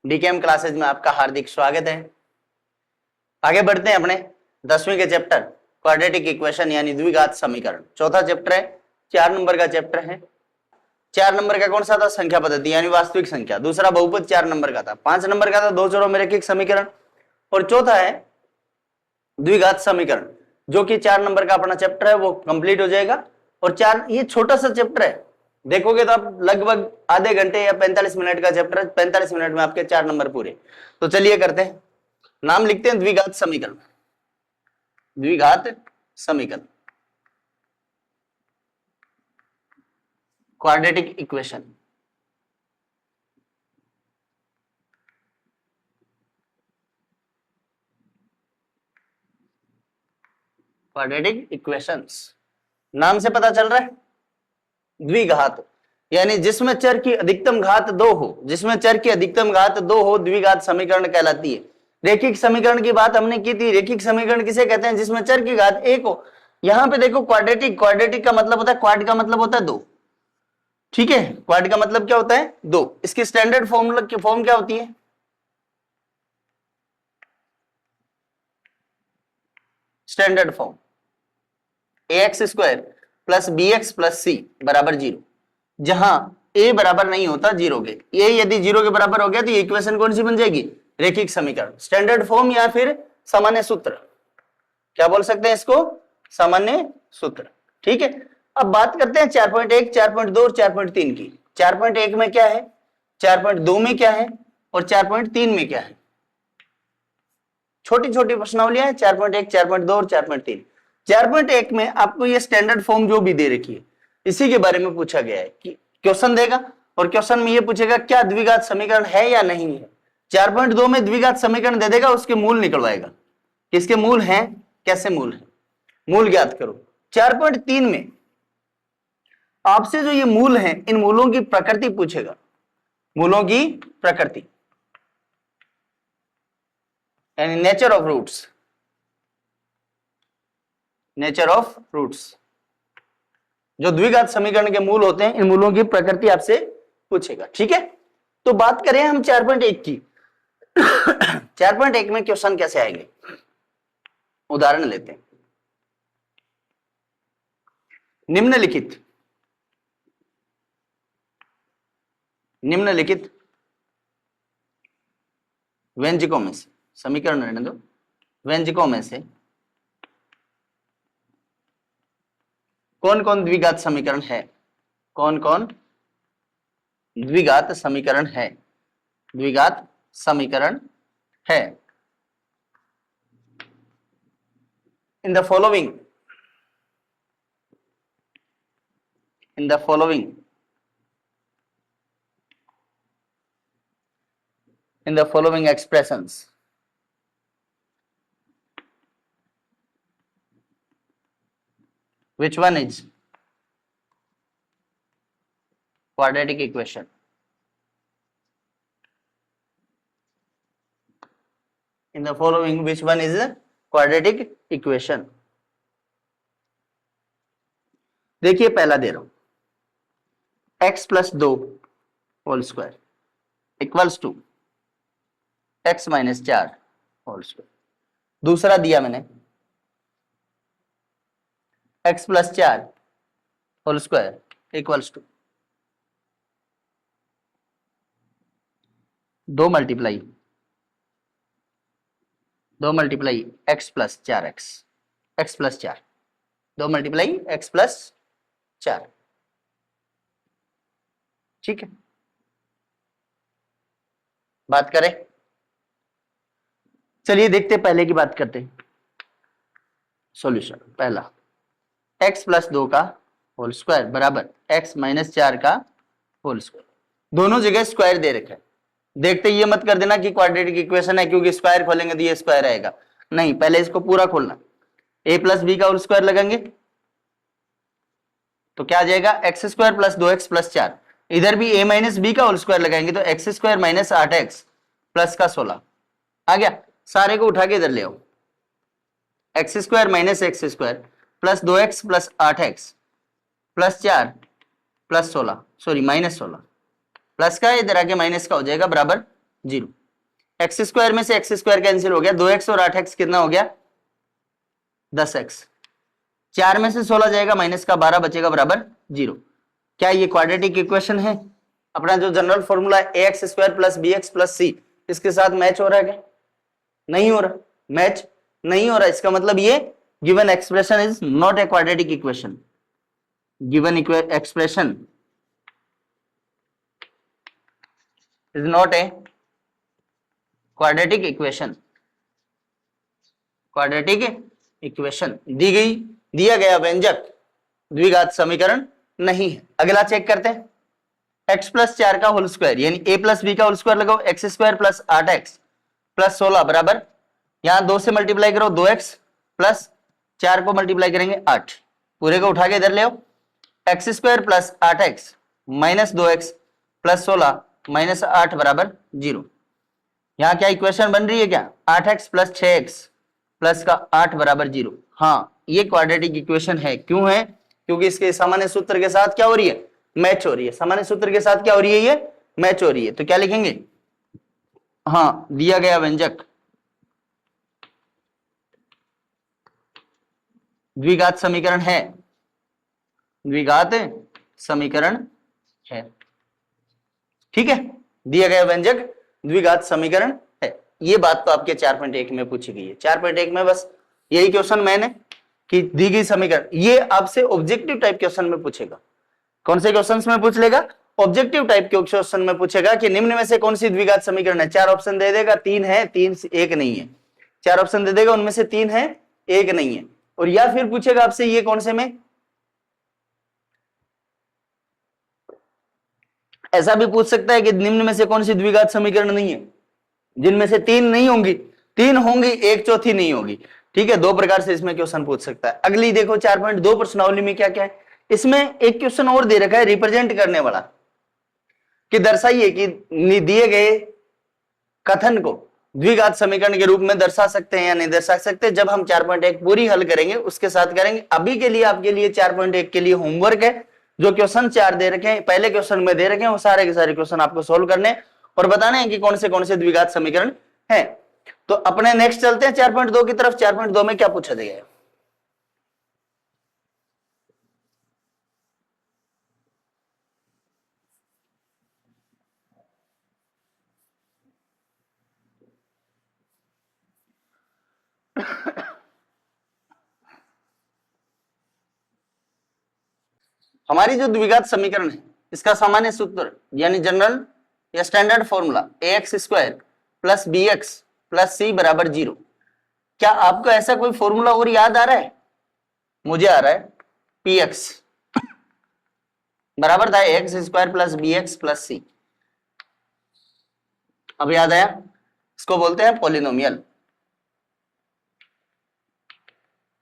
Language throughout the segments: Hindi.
डीकेएम क्लासेज में आपका हार्दिक स्वागत है। आगे बढ़ते हैं अपने 10वीं के चैप्टर क्वाड्रेटिक इक्वेशन यानी द्विघात समीकरण। चौथा चैप्टर है, 4 नंबर का चैप्टर है। 4 नंबर का कौन सा था? संख्या पद्धति यानी वास्तविक संख्या। दूसरा बहुपद 4 नंबर का था। 5 नंबर का था दो चरों में रैखिक समीकरण। और चौथा है द्विघात समीकरण, जो कि 4 नंबर का अपना चैप्टर है, वो कंप्लीट हो जाएगा। और ये छोटा सा चैप्टर है, देखोगे तो आप लगभग आधे घंटे या 45 मिनट का चैप्टर है। 45 मिनट में आपके 4 नंबर पूरे। तो चलिए करते हैं, नाम लिखते हैं द्विघात समीकरण। द्विघात समीकरण, क्वाड्रेटिक इक्वेशन। क्वाड्रेटिक इक्वेशंस, नाम से पता चल रहा है द्विघात यानी जिसमें चर की अधिकतम घात 2 हो, जिसमें चर की अधिकतम घात 2 हो, द्विघात समीकरण कहलाती है। रैखिक समीकरण की बात हमने की थी। रैखिक समीकरण किसे कहते हैं? जिसमें चर की घात 1 हो। यहां पे देखो क्वाड्रेटिक, क्वाड्रेटिक का मतलब होता है, क्वाड का मतलब होता है 2। ठीक है, क्वाड का मतलब क्या होता है? 2। इसकी स्टैंडर्ड फॉर्मूला की फॉर्म क्या होती है? Standard form ax square plus bx plus c बराबर 0। जहां a बराबर नहीं होता 0 के, ये यदि 0 के बराबर हो गया तो ये इक्वेशन कौन सी बन जाएगी? रैखिक समीकरण। स्टैंडर्ड फॉर्म या फिर सामान्य सूत्र, क्या बोल सकते हैं इसको? सामान्य सूत्र। ठीक है, अब बात करते हैं 4.1, 4.2 और 4.3 की। 4.1 में क्या है, 4.2 में क्या है और 4.3 में क्या है? छोटी छोटी प्रश्नावलियां हैं, 4.1, 4.2 और 4.3। 4.1 में आपको ये स्टैंडर्ड फॉर्म जो भी दे रखी है, इसी के बारे में पूछा गया है कि क्वेश्चन देगा और क्वेश्चन में ये पूछेगा क्या द्विघात समीकरण है या नहीं है। 4.2 में द्विघात समीकरण दे देगा, उसके मूल निकलवाएगा। किसके मूल हैं, कैसे मूल है, मूल ज्ञात करो। 4.3 में आपसे जो ये मूल हैं, इन मूलों की प्रकृति पूछेगा। मूलों की प्रकृति यानी nature of roots, nature of roots. जो द्विघात समीकरण के मूल होते हैं, इन मूलों की प्रकृति आपसे पूछेगा। ठीक है, तो बात करें हम 4.1 की। 4.1 में क्वेश्चन कैसे आएंगे, उदाहरण लेते हैं। निम्नलिखित व्यंजकों में से, समीकरण रहने दो, व्यंजकों में से कौन कौन द्विघात समीकरण है? कौन कौन द्विघात समीकरण है? द्विघात समीकरण है। In the following expressions, which one is quadratic equation? In the following, which one is a quadratic equation? देखिए पहला दे रहा हूं, x plus 2 whole square equals to x minus 4 whole square. दूसरा दिया मैंने x plus 4 whole square equals to 2 multiply x plus 4x, x plus 4, 2 multiply x plus 4। ठीक है, बात करें, चलिए देखते पहले की बात करते हैं। सॉल्यूशन पहला, x प्लस 2 का होल स्क्वायर बराबर x माइनस 4 का होल स्क्वायर। दोनों जगह स्क्वायर दे रखा है। देखते ये मत कर देना कि क्वाड्रेटिक इक्वेशन है क्योंकि स्क्वायर खोलेंगे तो ये स्क्वायर आएगा, नहीं, पहले इसको पूरा खोलना। a प्लस बी का होल स्क्वायर लगाएंगे तो क्या आ जाएगा? X square plus 2x plus 4। इधर भी a माइनस बी का होल स्क्वायर लगाएंगे तो x square minus 8x plus का 16 आ गया। सारे को उठा के इधर ले आओ, x square minus x square plus 2x plus 8x plus 4 plus 16, sorry minus 16, plus का इधर आके माइनस का हो जाएगा बराबर 0। एक्स स्क्वायर में से एक्स स्क्वायर कैंसिल हो गया, 2x और 8x कितना हो गया 10x। 4 में से 16 जाएगा माइनस का 12 बचेगा बराबर 0। क्या ये क्वाड्रेटिक इक्वेशन है? अपना जो जनरल फॉर्मूला है ax square plus bx plus c, इसके साथ मैच हो रहा है क्या? नहीं हो रहा, मैच नहीं हो रहा। इसका मतलब ये given expression is not a quadratic equation. Given expression is not a quadratic equation. Quadratic equation दी गई, दिया गया व्यंजक द्विघात समीकरण नहीं है। अगला चेक करते हैं, x प्लस 4 का होल स्क्वायर यानी a प्लस बी का होल स्क्वायर लगाओ, x square plus 8x plus 16 बराबर, यहां 2 से मल्टीप्लाई करो 2x प्लस 4 को मल्टीप्लाई करेंगे 8, पूरे को उठा के इधर ले आओ, x square plus 8x minus 2x plus 16 minus 8 बराबर 0। यहां क्या इक्वेशन बन रही है क्या? 8x प्लस 6x प्लस का 8 बराबर 0। हाँ, ये क्वाड्रेटिक इक्वेशन है। क्यों है? क्योंकि इसके सामान्य सूत्र के साथ क्या हो रही है? मैच हो रही है। सामान्य सूत्र के साथ क्या हो रही है? ये मैच हो रही है। तो क्या लिखेंगे? हाँ, दिया गया व्यंजक द्विघात समीकरण है, द्विघात समीकरण है। ठीक है, दिया गया व्यंजक द्विघात समीकरण है। ये बात तो आपके 4.1 में पूछी गई है। 4.1 में बस यही क्वेश्चन मैंने कि दी गई समीकरण, ये आपसे ऑब्जेक्टिव टाइप क्वेश्चन में पूछेगा। कौन से क्वेश्चंस में पूछ लेगा? ऑब्जेक्टिव टाइप के क्वेश्चन में पूछेगा कि निम्न में से कौन सी द्विघात समीकरण है। 4 ऑप्शन दे देगा, 3 है, 3 एक नहीं है। 4 ऑप्शन दे देगा, उनमें से 3 है, एक नहीं है। और या फिर पूछेगा आपसे ये कौन से में, ऐसा भी पूछ सकता है कि निम्न में से कौन सी द्विघात समीकरण नहीं है, जिनमें से 3 नहीं होंगी, 3 होंगी, 1/4 नहीं होगी। ठीक है, 2 प्रकार से इसमें क्वेश्चन पूछ सकता है। अगली देखो 4.2 प्रश्नावली में क्या क्या है। इसमें एक क्वेश्चन और दे रखा है रिप्रेजेंट करने वाला, कि दर्शाइए कि दिए गए कथन को द्विघात समीकरण के रूप में दर्शा सकते हैं या नहीं दर्शा सकते। जब हम 4.1 पूरी हल करेंगे उसके साथ करेंगे। अभी के लिए आपके लिए 4.1 के लिए होमवर्क है, जो क्वेश्चन 4 दे रखे हैं, पहले क्वेश्चन में दे रखे हैं, वो सारे के सारे क्वेश्चन आपको सोल्व करने और बताने हैं कि कौन से द्विघात समीकरण है। तो अपने नेक्स्ट चलते हैं 4.2 की तरफ। 4.2 में क्या पूछा गया है? हमारी जो द्विघात समीकरण है इसका सामान्य सूत्र यानी जनरल या standard formula ax square plus bx plus c बराबर 0। क्या आपको ऐसा कोई फॉर्मूला और याद आ रहा है? मुझे आ रहा है px बराबर था x square plus bx plus c। अब याद आया? इसको बोलते हैं पॉलिनोमियल,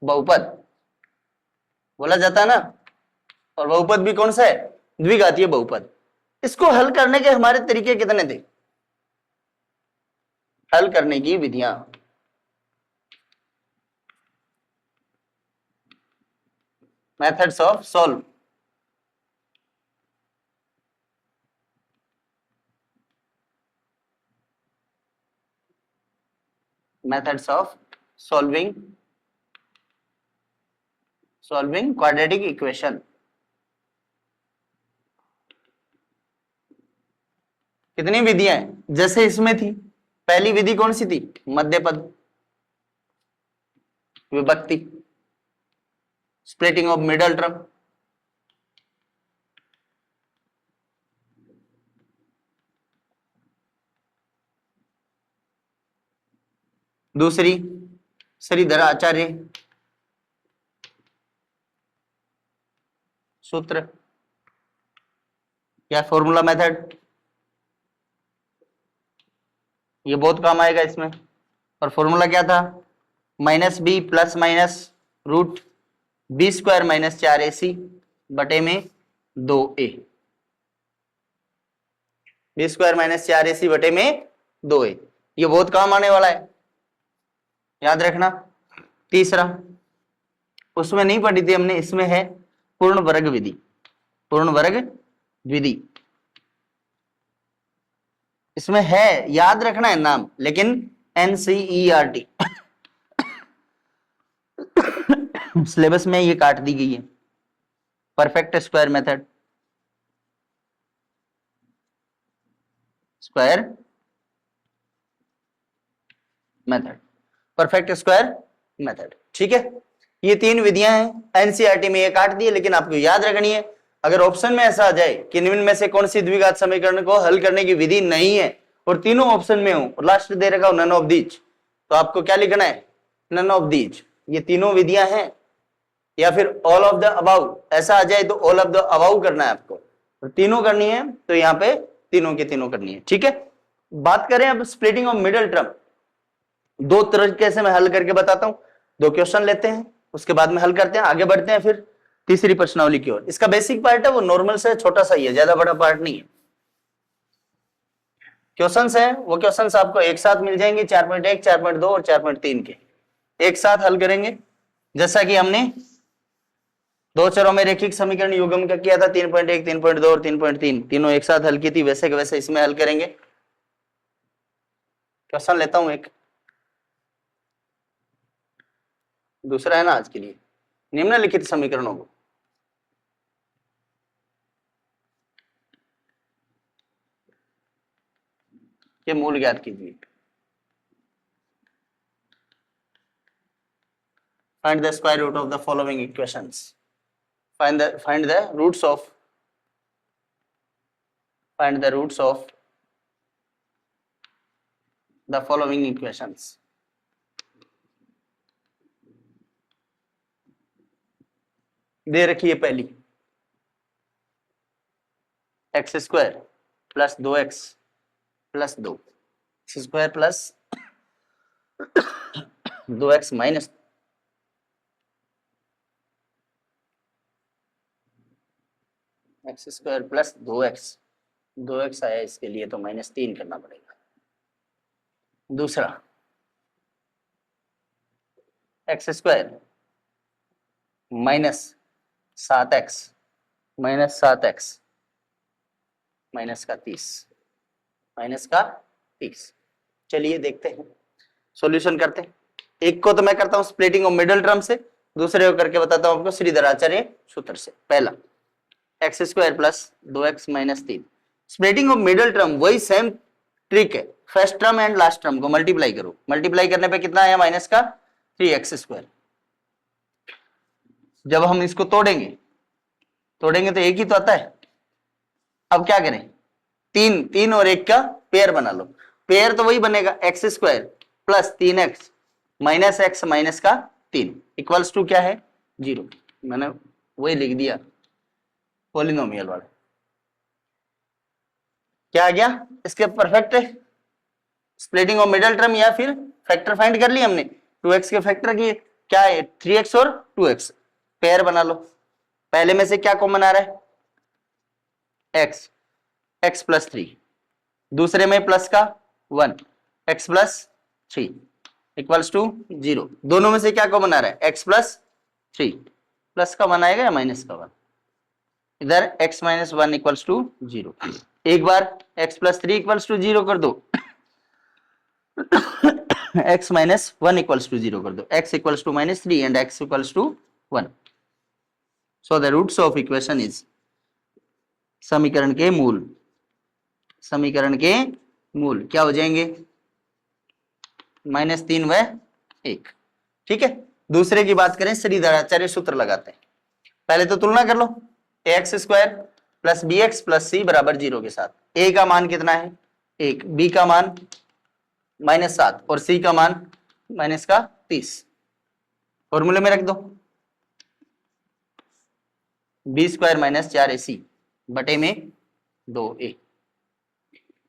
बहुपद बोला जाता है ना। और बहुपद भी कौन सा है? द्विघातीय बहुपद। इसको हल करने के हमारे तरीके कितने थे? हल करने की विधियां, methods of solve. Methods of solving quadratic equation. कितनी विधियां हैं? जैसे इसमें थी, पहली विधि कौन सी थी? मध्यपद विभक्ति, स्प्लिटिंग ऑफ मिडल टर्म। दूसरी श्रीधर आचार्य सूत्र या फॉर्मूला मेथड, ये बहुत काम आएगा इसमें। और फॉर्मूला क्या था? Minus b plus minus root b square minus 4ac बटे में 2a, B square minus 4ac बटे में 2a, ये बहुत काम आने वाला है, याद रखना। तीसरा, उसमें नहीं पढ़ी थी हमने, इसमें है पूर्ण वर्ग विधि। पूर्ण वर्ग विधि इसमें है, याद रखना है नाम, लेकिन NCERT सिलेबस में ये काट दी गई है। Perfect square method, square method, perfect square method, ठीक है। ये तीन विधियां हैं, एनसीईआरटी में ये काट दिए, लेकिन आपको याद रखनी है। अगर ऑप्शन में ऐसा आ जाए कि निम्न में से कौन सी द्विघात समीकरण को हल करने की विधि नहीं है और तीनों ऑप्शन में हो और लास्ट दे रखा हो नन ऑफ दीज, तो आपको क्या लिखना है? None of these. ये तीनों विधियां हैं, या फिर ऑल ऑफ द अबाउ, ऐसा आ जाए तो ऑल ऑफ द अबाउ करना है आपको। तो तीनों करनी है तो यहाँ पे तीनों के तीनों करनी है, ठीक है। बात करें अब स्प्लिटिंग ऑफ मिडिल टर्म, दो तरीके से मैं हल करके बताता हूं। दो क्वेश्चन लेते हैं, उसके बाद में हल करते हैं, आगे बढ़ते हैं फिर तीसरी प्रश्नावली की ओर। इसका बेसिक पार्ट है वो नॉर्मल से छोटा सा ही है, ज्यादा बड़ा पार्ट नहीं है। क्वेश्चंस है वो क्वेश्चंस आपको एक साथ मिल जाएंगे, 4.1, 4.2 और 4.3 के एक साथ हल करेंगे। जैसा कि हमने दो चरों में रैखिक समीकरण युग्म का किया था, 3.1, 3.2 और 3.3, तीनों एक साथ हल की थी, वैसे के वैसे इसमें हल करेंगे। क्वेश्चन लेता हूं एक, दूसरा है ना आज के लिए, निम्नलिखित समीकरणों को के मूल ज्ञात कीजिए। Find the square root of the following equations. Find the roots of the following equations. दे रखी है पहली, x square plus 2x plus 2, x square plus 2x minus x square plus 2x आया, इसके लिए तो -3 करना पड़ेगा। दूसरा x square minus 7x minus का 30। चलिए देखते हैं, सॉल्यूशन करते हैं। एक को तो मैं करता हूं स्प्लिटिंग ऑफ मिडिल टर्म से, दूसरे को करके बताता हूं आपको श्रीधराचार्य सूत्र से। पहला x square plus 2x minus 3, splitting of middle term वही सेम ट्रिक है, first term and last term को मल्टीप्लाई करो, मल्टीप्लाई करने पे कितना आया? माइनस का 3x स्क्वायर। जब हम इसको तोड़ेंगे तो एक ही तो आता है। अब क्या करें? तीन और एक का पेयर बना लो। पेयर तो वही बनेगा, x square plus 3x minus x minus का 3 इक्वल्स टू क्या है? 0। मैंने वही लिख दिया पॉलिनोमियल वाला। क्या आ गया? इसके perfect splitting of middle term या फिर फैक्टर फाइंड कर लिया हमने। 2x के फैक्टर की क्या है? 3x और 2x, पेयर बना लो। पहले में से क्या कॉमन आ रहा है? x प्लस 3, दूसरे में प्लस का 1, x प्लस 3 इक्वल्स टू 0। दोनों में से क्या कॉमन आ रहा है? x प्लस 3, प्लस का 1 आएगा या माइनस का 1? इधर x माइनस 1 इक्वल्स टू 0। एक बार x प्लस 3 इक्वल्स टू 0 कर दो, x माइनस 1 इक्वल्स टू 0 कर दो, x equals to minus 3 and x equals to 1। So the roots of equation is, समीकरण के मूल क्या हो जाएंगे? -3 व 1, ठीक है। दूसरे की बात करें, श्रीधराचार्य सूत्र लगाते हैं। पहले तो तुलना कर लो, ax square plus bx plus c बराबर 0 के साथ a का मान कितना है? 1, b का मान -7 और c का मान माइनस का 30। फॉर्मूले में रख दो, b स्क्वायर माइनस 4ac बटे में 2a,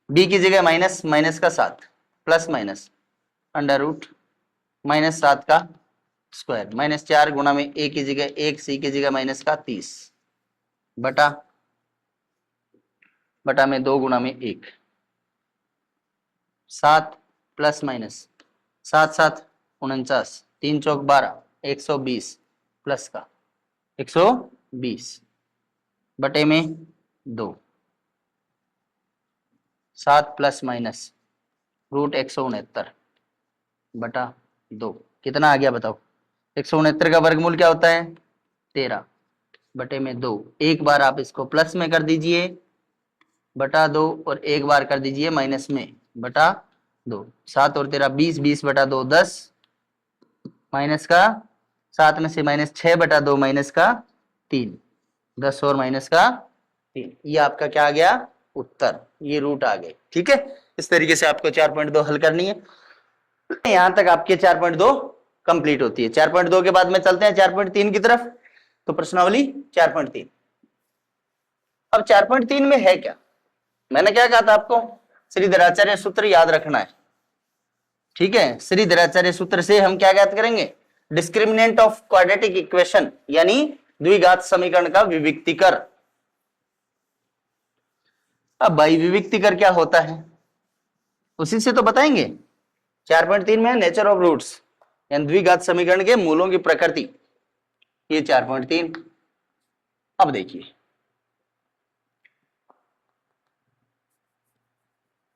b की जगह माइनस का 7 प्लस माइनस अंडर रूट -7 का स्क्वायर, -4 गुणा में a की जगह 1, c की जगह माइनस का 30 बटा में 2 गुणा में 1, 7 प्लस माइनस 7 7 49, 3 चौक 12, 120 प्लस का 120 बटे में 2, 7 प्लस माइनस रूट 169 बटा 2 कितना आ गया बताओ। 169 का वर्गमूल क्या होता है 13 बटे में 2। एक बार आप इसको प्लस में कर दीजिए बटा 2 और एक बार कर दीजिए माइनस में बटा 2। 7 और 13 20, 20 बटा 2 10, माइनस का 7 में से माइनस 6 बटा 2 माइनस का 3, 10 और माइनस का 3। ये आपका क्या आ गया उत्तर, ये रूट आ गए। ठीक है, इस तरीके से आपको 4.2 हल करनी है। यहां तक आपके 4.2 कंप्लीट होती है। 4.2 के बाद में चलते हैं 4.3 की तरफ। तो प्रश्नावली 4.3। अब 4.3 में है क्या, मैंने क्या कहा था आपको, श्रीधराचार्य सूत्र याद रखना है। ठीक है, श्रीधराचार्य सूत्र से हम क्या ज्ञात करेंगे, डिस्क्रिमिनेंट ऑफ क्वाड्रेटिक इक्वेशन यानी द्विघात समीकरण का विविक्तिकर। अब भाई विविक्तिकर क्या होता है उसी से तो बताएंगे। 4.3 में नेचर ऑफ रूट्स यानी द्विघात समीकरण के मूलों की प्रकृति, ये 4.3। अब देखिए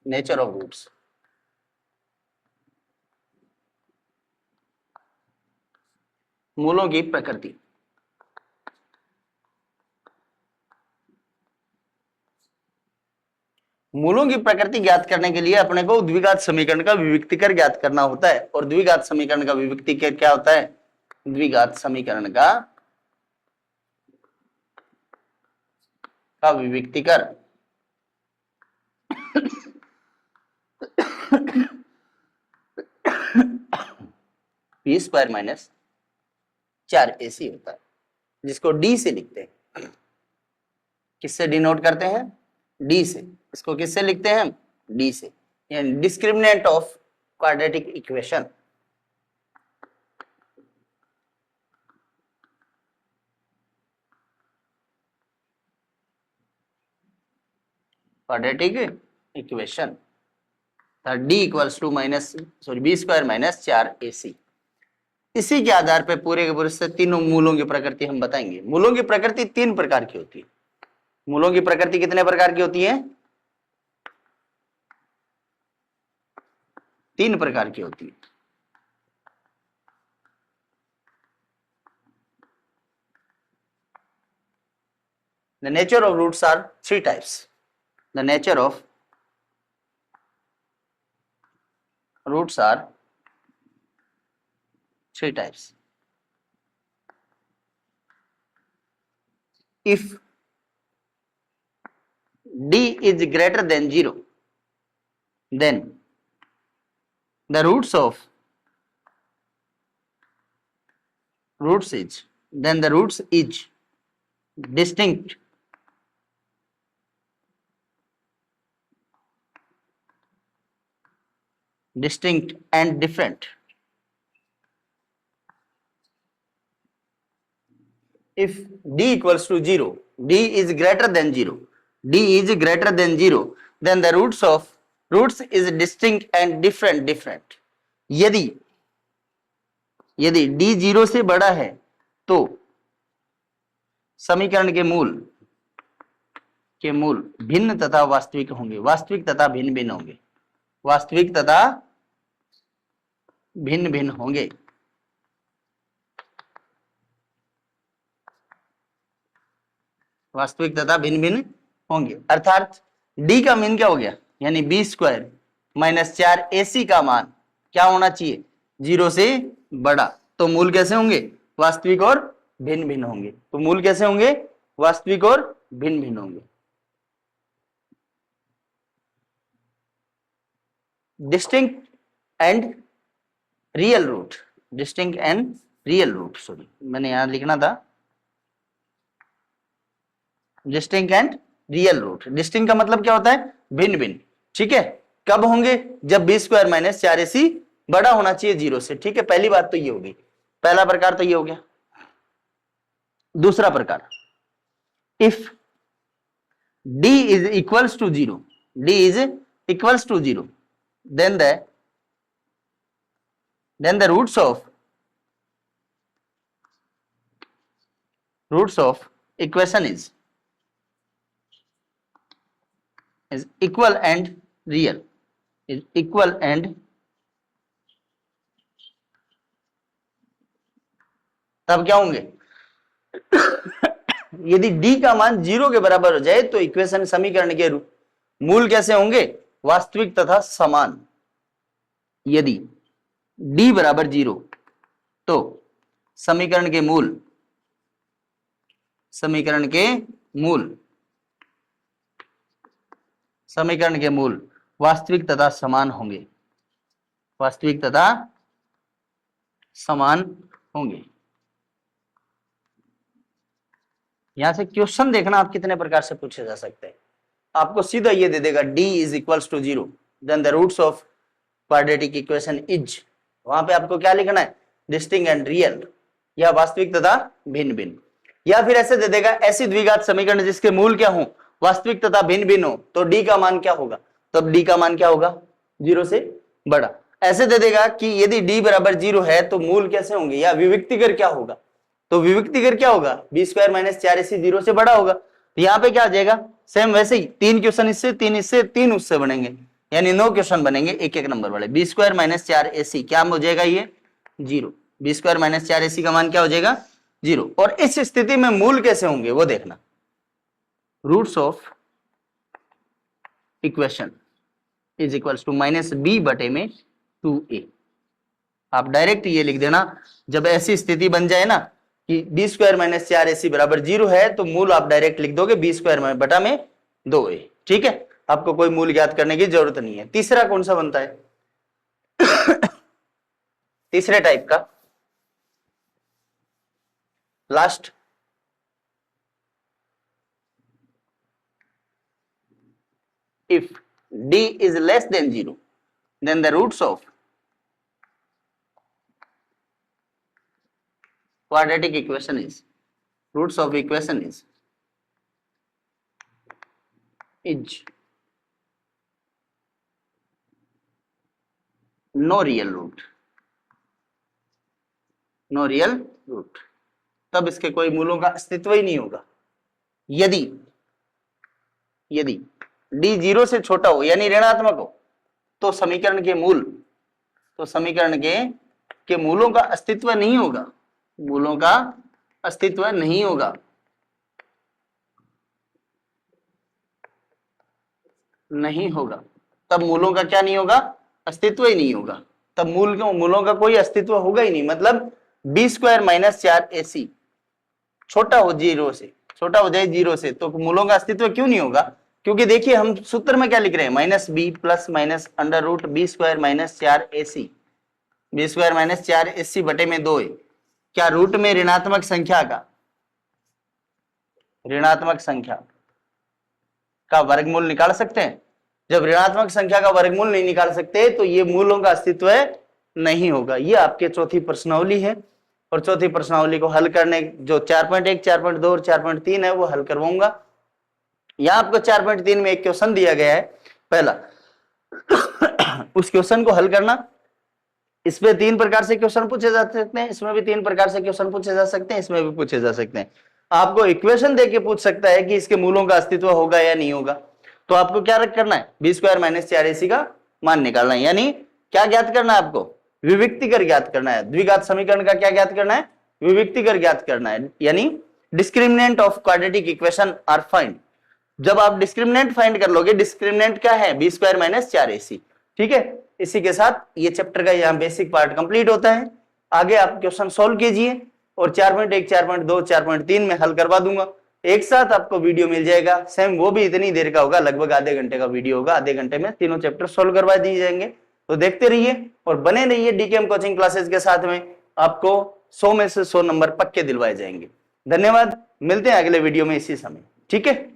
नेचर ऑफ रूट्स, मूलों की प्रकृति। मूलों की प्रकृति ज्ञात करने के लिए अपने को द्विघात समीकरण का विविक्तिकर ज्ञात करना होता है। और द्विघात समीकरण का विविक्तिकर क्या होता है, द्विघात समीकरण का विविक्तिकर बी स्क्वायर माइनस 4ac होता है, जिसको डी से लिखते हैं। किससे डिनोट करते हैं, डी से। इसको किससे लिखते हैं हम, डी से, यानी discriminant of quadratic equation. Quadratic equation d equals to b square minus 4ac। इसी के आधार पर पूरे के पूरे से तीनों मूलों की प्रकृति हम बताएंगे। मूलों की प्रकृति 3 प्रकार की होती है। मूलों की प्रकृति कितने प्रकार की होती है, 3 प्रकार की होती है। The nature of roots are 3 types. The nature of roots are 3 types. If d is greater than 0, then the roots is distinct and different. If d equals to 0, d is greater than 0, then the roots is distinct and different. यदि d 0 से बड़ा है तो समीकरण के मूल भिन्न तथा वास्तविक होंगे। वास्तविक तथा भिन्न होंगे। वास्तविक तथा भिन्न होंगे। वास्तविक तथा भिन्न होंगे। अर्थात d का मीन क्या हो गया, यानी बी स्क्वायर माइनस 4ac का मान क्या होना चाहिए, 0 से बड़ा। तो मूल कैसे होंगे, वास्तविक और भिन्न होंगे। तो मूल कैसे होंगे, वास्तविक और भिन्न होंगे। Distinct and real root, sorry मैंने यहां लिखना था distinct and real root. Distinct का मतलब क्या होता है, भिन्न। ठीक है, कब होंगे, जब बी स्क्वायर माइनस 4ac बड़ा होना चाहिए 0 से। ठीक है, पहली बात तो ये होगी, पहला प्रकार तो ये हो गया। दूसरा प्रकार, if d is equals to 0, then the roots of equation is equal and real is equal and तब क्या होंगे? यदि d का मान 0 के बराबर हो जाए तो इक्वेशन समीकरण के मूल कैसे होंगे? वास्तविक तथा समान। यदि d बराबर 0 तो समीकरण के मूल वास्तविक तथा समान होंगे, वास्तविक तथा समान होंगे। यहां से क्वेश्चन देखना आप कितने प्रकार से पूछे जा सकते हैं। आपको सीधा ये दे देगा d is equals to 0 then the roots of quadratic equation is, वहां पे आपको क्या लिखना है? डिस्टिंक्ट एंड रियल, या वास्तविक तथा भिन्न भिन्न। या फिर ऐसे दे देगा ऐसी द्विघात समीकरण जिसके मूल क्या हो? वास्तविक तथा भिन्न भिन्न हो, तो d का मान क्या होगा? तब d का मान क्या होगा? 0 से बड़ा। ऐसे दे देगा कि यदि d बराबर 0 है तो मूल कैसे होंगे, या विविक्तिकर क्या होगा? तो विविक्तिकर क्या होगा? b स्क्वायर माइनस 4ac 0 से बड़ा होगा। तो यहाँ पे क्या आ जाएगा? सेम वैसे ही 3 क्वेश्चन इससे, 3 इससे, 3 उससे बनेंगे, यानी 9 क्वेश्चन बनेंगे एक एक नंबर वाले। b स्क्वायर माइनस 4ac क्या हो जाएगा? ये 0। b स्क्वायर माइनस 4ac का मान क्या हो जाएगा? 0। और इस स्थिति में मूल कैसे होंगे वो देखना। Roots of equation is equals to minus b बटे में 2a। आप डायरेक्ट ये लिख देना, जब ऐसी स्थिति बन जाए ना कि b स्क्वायर माइनस 4ac बराबर 0 है तो मूल आप डायरेक्ट लिख दोगे b स्क्वायर बटा में 2a। ठीक है, आपको कोई मूल ज्ञात करने की जरूरत नहीं है। तीसरा कौन सा बनता है? तीसरे टाइप का last, if d is less than 0 then the roots of quadratic equation is no real root, तब इसके कोई मूलों का अस्तित्व ही नहीं होगा। यदि d 0 से छोटा हो यानी ऋणात्मक हो तो समीकरण के मूलों का अस्तित्व नहीं होगा, तब मूलों का क्या नहीं होगा? अस्तित्व ही नहीं होगा। तब मूलों का कोई अस्तित्व होगा ही नहीं। मतलब b स्क्वायर माइनस 4ac छोटा हो जाए 0 से तो मूलों का अस्तित्व क्यों नहीं होगा? क्योंकि देखिए हम सूत्र में क्या लिख रहे हैं? Minus b plus minus under root b square minus 4ac बटे में 2a। क्या रूट में ऋणात्मक संख्या का वर्गमूल निकाल सकते हैं? जब ऋणात्मक संख्या का वर्गमूल नहीं निकाल सकते तो ये मूलों का अस्तित्व नहीं होगा। ये आपके चौथी प्रश्नावली है, और चौथी प्रश्नावली को हल करने जो 4.1, 4.2 और 4.3 है वो हल करवाऊंगा। यहां आपको 4.3 में एक क्वेश्चन दिया गया है पहला, उस क्वेश्चन को हल करना। इसमें 3 प्रकार से क्वेश्चन पूछे जा सकते हैं, इसमें भी 3 प्रकार से क्वेश्चन पूछे जा सकते हैं, इसमें भी पूछे जा सकते हैं। आपको इक्वेशन देके पूछ सकता है कि इसके मूलों का अस्तित्व होगा या नहीं होगा। तो आपको क्या करना है? b स्क्वायर माइनस 4ac का मान निकालना है, यानी क्या ज्ञात करना है? आपको विविक्तिकर ज्ञात करना है। द्विघात समीकरण का क्या ज्ञात करना है? विविक्तिकर ज्ञात करना है, यानी discriminant of quadratic equation are find. जब आप डिस्क्रिमिनेंट फाइंड कर लोगे, डिस्क्रिमिनेंट क्या है? b square minus 4ac। ठीक है, इसी के साथ ये चैप्टर का यहाँ बेसिक पार्ट कंप्लीट होता है। आगे आप क्वेश्चन सोल्व कीजिए और 4.1, 4.2, 4.3 में हल करवा दूंगा। एक साथ आपको वीडियो मिल जाएगा, सेम वो भी इतनी देर का होगा, लगभग आधे घंटे का वीडियो होगा। आधे घंटे में तीनों चैप्टर सोल्व करवा दिए जाएंगे। तो देखते रहिए और बने रहिए डीकेएम कोचिंग क्लासेस के साथ में, आपको 100 में से 100 नंबर पक्के दिलवाए जाएंगे। धन्यवाद, मिलते हैं अगले वीडियो में इसी समय। ठीक है।